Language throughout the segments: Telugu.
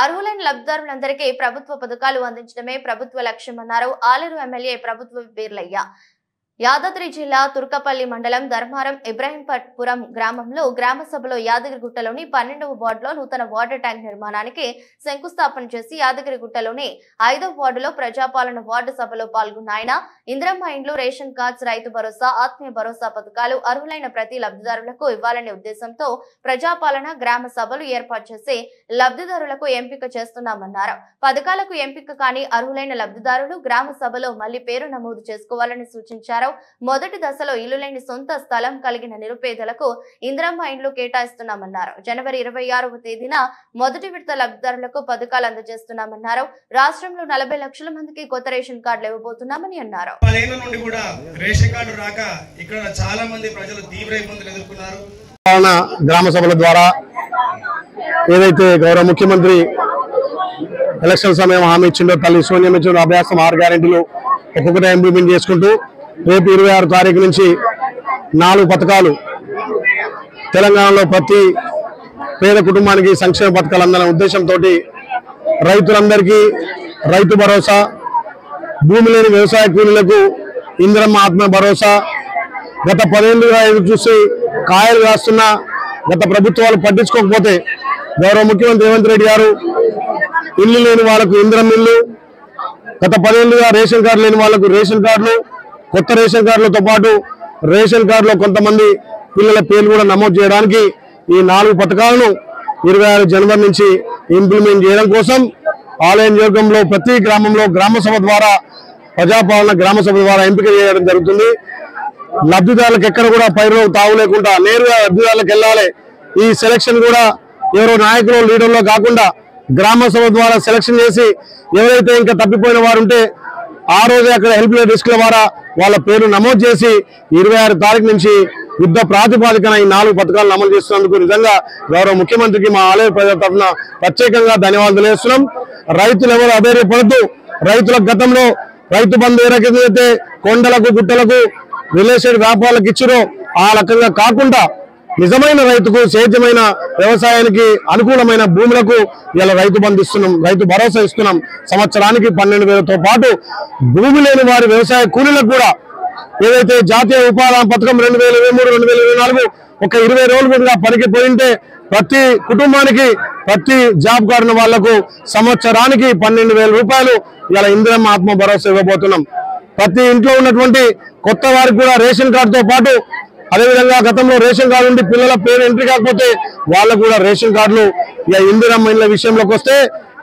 అర్హులైన లబ్ధిదారులందరికీ ప్రభుత్వ పథకాలు అందించడమే ప్రభుత్వ లక్ష్యమన్నారు ఆలేరు ఎమ్మెల్యే ప్రభుత్వ బీర్లయ్య. యాదాద్రి జిల్లా తుర్కపల్లి మండలం ధర్మారం ఇబ్రహీంపురం గ్రామంలో గ్రామ సభలో యాదగిరిగుట్టలోని 12వ వార్డులో నూతన వాటర్ ట్యాంక్ నిర్మాణానికి శంకుస్థాపన చేసి యాదగిరిగుట్టలోని 5వ వార్డులో ప్రజాపాలన వార్డు సభలో పాల్గొన్న ఆయన ఇందిరమ్మ ఇండ్లు, రేషన్ కార్డ్స్, రైతు భరోసా, ఆత్మీయ భరోసా పథకాలు అర్హులైన ప్రతి లబ్ధిదారులకు ఇవ్వాలనే ఉద్దేశంతో ప్రజాపాలన గ్రామ సభలు ఏర్పాటు చేసి లబ్ధిదారులకు ఎంపిక చేస్తున్నామన్నారు. పథకాలకు ఎంపిక కాని అర్హులైన లబ్ధిదారులు గ్రామ సభలో మళ్లీ పేరు నమోదు చేసుకోవాలని సూచించారు. మొదటి దశలో ఇల్లు లేని సొంత స్థలం కలిగిన నిరుపేదలకు ఇందిరమ్మ ఇండ్లు కేటాయిస్తున్నామన్నారు. జనవరి 26వ తేదీన మొదటి విడత లబ్ధిదారులకు పథకాలు అందజేస్తున్నామన్నారు. రాష్ట్రంలో 40 లక్షల మందికి కొత్త రేషన్ కార్డులు ఇవ్వబోతున్నామని అన్నారు. గ్రామ సభల ద్వారా ఏదైతే గౌరవ ముఖ్యమంత్రి ఎలక్షన్ సమయం హామీ ఇచ్చిందో, తల్లి సోనియా ఇచ్చిన అభ్యాసం 6 గ్యారెంటీలు ఒక్కొక్కటి ఇంప్లిమెంట్ చేసుకుంటూ రేపు 26 తారీఖు నుంచి 4 పథకాలు తెలంగాణలో ప్రతి పేద కుటుంబానికి సంక్షేమ పథకాలు అందాలనే ఉద్దేశంతో రైతులందరికీ రైతు భరోసా, భూమి లేని వ్యవసాయ కూలీలకు ఇందిరమ్మ ఆత్మ భరోసా, గత 10 ఏళ్లుగా ఎదురు చూసి కాయలు కాస్తున్న గత ప్రభుత్వాలు పట్టించుకోకపోతే గౌరవ ముఖ్యమంత్రి రేవంత్ రెడ్డి గారు ఇల్లు లేని వాళ్లకు ఇందిరమ్మ ఇల్లు, గత 10 ఏళ్లుగా రేషన్ కార్డు లేని వాళ్లకు రేషన్ కార్డులు, కొత్త రేషన్ కార్డులతో పాటు రేషన్ కార్డులో కొంతమంది పిల్లల పేర్లు కూడా నమోదు చేయడానికి ఈ 4 పథకాలను 26 జనవరి నుంచి ఇంప్లిమెంట్ చేయడం కోసం ఆలయ నియోజకంలో ప్రతి గ్రామంలో గ్రామ సభ ద్వారా ప్రజాపాలన గ్రామ సభ ద్వారా ఎంపిక చేయడం జరుగుతుంది. లబ్ధిదారులకు ఎక్కడ కూడా పైరు తావు లేకుండా నేరుగా లబ్ధిదారులకు వెళ్ళాలి. ఈ సెలక్షన్ కూడా ఎవరో నాయకులు లీడర్లో కాకుండా గ్రామ సభ ద్వారా సెలక్షన్ చేసి ఎవరైతే ఇంకా తప్పిపోయిన వారు ఉంటే ఆ రోజే అక్కడ హెల్ప్ లైన్ డెస్క్ల ద్వారా వాళ్ళ పేరు నమోదు చేసి 26 తారీఖు నుంచి యుద్ధ ప్రాతిపాదికన ఈ 4 పథకాలను అమలు చేస్తున్నందుకు నిజంగా గౌరవ ముఖ్యమంత్రికి మా ఆలయ ప్రజల తరఫున ప్రత్యేకంగా ధన్యవాదాలు తెలియజేస్తున్నాం. రైతులు ఎవరు అధైర్యపడుతూ రైతుల గతంలో రైతు బంధు ఏ రకమైతే కొండలకు గుట్టలకు రియల్ ఎస్టేట్ వ్యాపారాలకు ఇచ్చిరో ఆ రకంగా కాకుండా నిజమైన రైతుకు సేద్యమైన వ్యవసాయానికి అనుకూలమైన భూములకు ఇలా రైతు బంధు ఇస్తున్నాం, రైతు భరోసా ఇస్తున్నాం. సంవత్సరానికి 12,000తో పాటు భూమి లేని వారి వ్యవసాయ కూలీలకు కూడా ఏదైతే జాతీయ ఉపాధి పథకం 2023-2024 ఒక 20 రోజుల మీద పనికి పోయింటే ప్రతి కుటుంబానికి ప్రతి జాబ్ కార్డు వాళ్లకు సంవత్సరానికి 12,000 రూపాయలు ఇలా ఇందిరమ్మ ఆత్మ భరోసా ఇవ్వబోతున్నాం. ప్రతి ఇంట్లో ఉన్నటువంటి కొత్త వారికి కూడా రేషన్ కార్డుతో పాటు అదేవిధంగా గతంలో రేషన్ కార్డు ఉండి పిల్లల పేరు ఎంట్రీ కాకపోతే వాళ్ళకు కూడా రేషన్ కార్డులు ఇందిరమ్మ ఇళ్ల విషయంలోకి వస్తే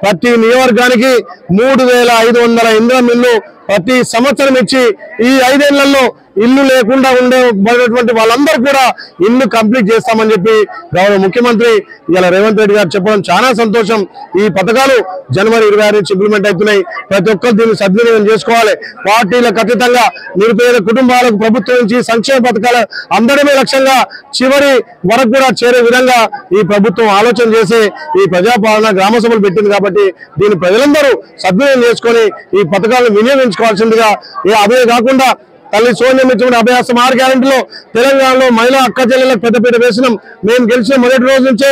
ప్రతి నియోజకవర్గానికి 3,500 ఇందిరమ్మ ఇల్లు ప్రతి సంవత్సరం ఇచ్చి ఈ 5 ఏళ్లలో ఇల్లు లేకుండా ఉండేటువంటి వాళ్ళందరూ కూడా ఇల్లు కంప్లీట్ చేస్తామని చెప్పి గౌరవ ముఖ్యమంత్రి ఇలా రేవంత్ రెడ్డి గారు చెప్పడం చాలా సంతోషం. ఈ పథకాలు జనవరి 26 నుంచి ఇంప్లిమెంట్ అవుతున్నాయి. ప్రతి ఒక్కరు దీన్ని సద్వినియోగం చేసుకోవాలి. పార్టీలకు అతీతంగా నిరుపేద కుటుంబాలకు ప్రభుత్వం నుంచి సంక్షేమ పథకాలు అందడమే లక్ష్యంగా చివరి వరకు కూడా చేరే విధంగా ఈ ప్రభుత్వం ఆలోచన చేసి ఈ ప్రజాపాలన గ్రామ సభలు పెట్టింది కాబట్టి దీన్ని ప్రజలందరూ సద్వినియోగం చేసుకొని ఈ పథకాలను వినియోగించుకోవాల్సిందిగా అదే కాకుండా తల్లి సోనియా ఇచ్చిన అభ్యాసం 6 గ్యారెంటీలో తెలంగాణలో మహిళా అక్క చెల్లెలకు పెద్దపీట వేసినాం. మేము గెలిచిన మొదటి రోజు నుంచే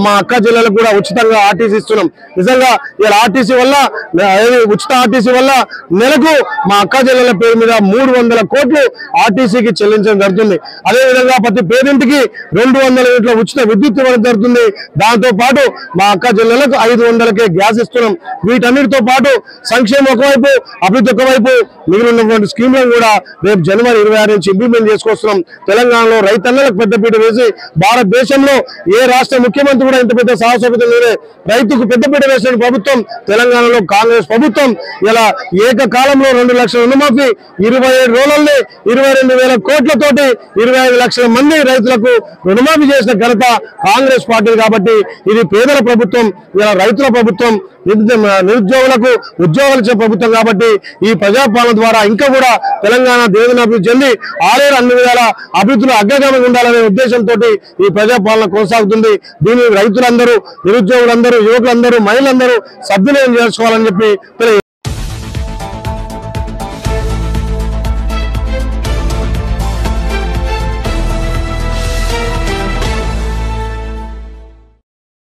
మా అక్క చెల్లెలకు కూడా ఉచితంగా ఆర్టీసీ ఇస్తున్నాం. నిజంగా ఇలా ఆర్టీసీ వల్ల ఉచిత ఆర్టీసీ వల్ల నెలకు మా అక్క చెల్లెల పేరు మీద 300 కోట్లు ఆర్టీసీకి చెల్లించడం జరుగుతుంది. అదేవిధంగా ప్రతి పేరింటికి 200 యూనిట్ల ఉచిత విద్యుత్ ఇవ్వడం జరుగుతుంది. దాంతో పాటు మా అక్క చెల్లెలకు 500కే గ్యాస్ ఇస్తున్నాం. వీటన్నిటితో పాటు సంక్షేమం ఒకవైపు, అభివృద్ధి ఒకవైపు, మిగిలినటువంటి స్కీమ్లను కూడా రేపు జనవరి 26 నుంచి ఇంప్లిమెంట్ చేసుకొస్తున్నాం. తెలంగాణలో రైతన్నలకు పెద్దపీట వేసి భారతదేశంలో ఏ రాష్ట్ర ముఖ్యమంత్రి కూడా ఇంత పెద్ద సాహసోపేతం లేదే రైతుకు పెద్దపీట వేసిన ప్రభుత్వం తెలంగాణలో కాంగ్రెస్ ప్రభుత్వం. ఇలా ఏకకాలంలో 2 లక్షల రుణమాఫీ 27 రోజుల్లో 22,000 కోట్లతోటి 25 లక్షల మంది రైతులకు రుణమాఫీ చేసిన ఘనత కాంగ్రెస్ పార్టీ. కాబట్టి ఇది పేదల ప్రభుత్వం, ఇలా రైతుల ప్రభుత్వం, నిరుద్యోగులకు ఉద్యోగాలు ఇచ్చే ప్రభుత్వం. కాబట్టి ఈ ప్రజాపాలన ద్వారా ఇంకా కూడా తెలంగాణ దేవనాభివృద్ధి చెంది ఆలేరు అన్ని విధాల అభివృద్ధిలో అగ్రగామిగా ఉండాలనే ఉద్దేశంతో ఈ ప్రజాపాలన కొనసాగుతుంది. దీన్ని రైతులందరూ, నిరుద్యోగులందరూ, యువకులందరూ, మహిళలందరూ సద్వినియోగం చేసుకోవాలని చెప్పి తెలియజేస్తున్నారు.